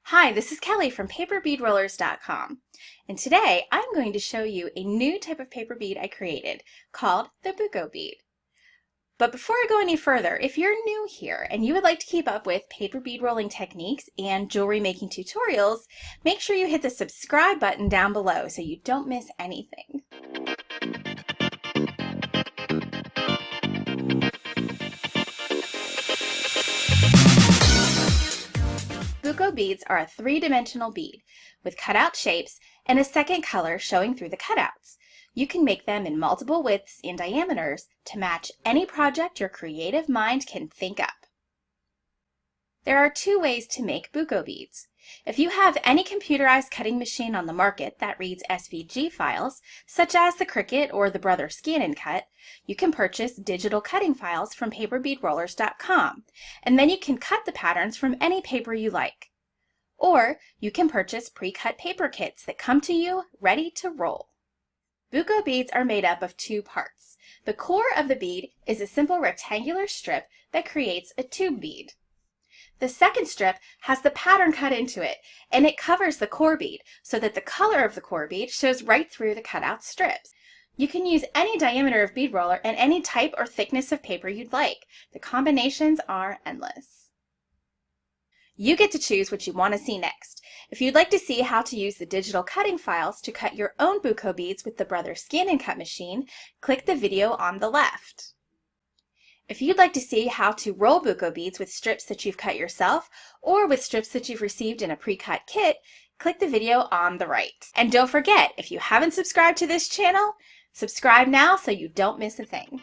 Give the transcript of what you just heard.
Hi, this is Kelly from paperbeadrollers.com, and today I'm going to show you a new type of paper bead I created called the Buco bead. But before I go any further, if you're new here and you would like to keep up with paper bead rolling techniques and jewelry making tutorials, make sure you hit the subscribe button down below so you don't miss anything. Buco beads are a three-dimensional bead with cutout shapes and a second color showing through the cutouts. You can make them in multiple widths and diameters to match any project your creative mind can think up. There are two ways to make Buco beads. If you have any computerized cutting machine on the market that reads SVG files, such as the Cricut or the Brother ScanNCut, you can purchase digital cutting files from paperbeadrollers.com, and then you can cut the patterns from any paper you like. Or you can purchase pre-cut paper kits that come to you ready to roll. Buco beads are made up of two parts. The core of the bead is a simple rectangular strip that creates a tube bead. The second strip has the pattern cut into it, and it covers the core bead so that the color of the core bead shows right through the cutout strips. You can use any diameter of bead roller and any type or thickness of paper you'd like. The combinations are endless. You get to choose what you want to see next. If you'd like to see how to use the digital cutting files to cut your own Buco beads with the Brother ScanNCut machine, click the video on the left. If you'd like to see how to roll Buco beads with strips that you've cut yourself or with strips that you've received in a pre-cut kit, click the video on the right. And don't forget, if you haven't subscribed to this channel, subscribe now so you don't miss a thing.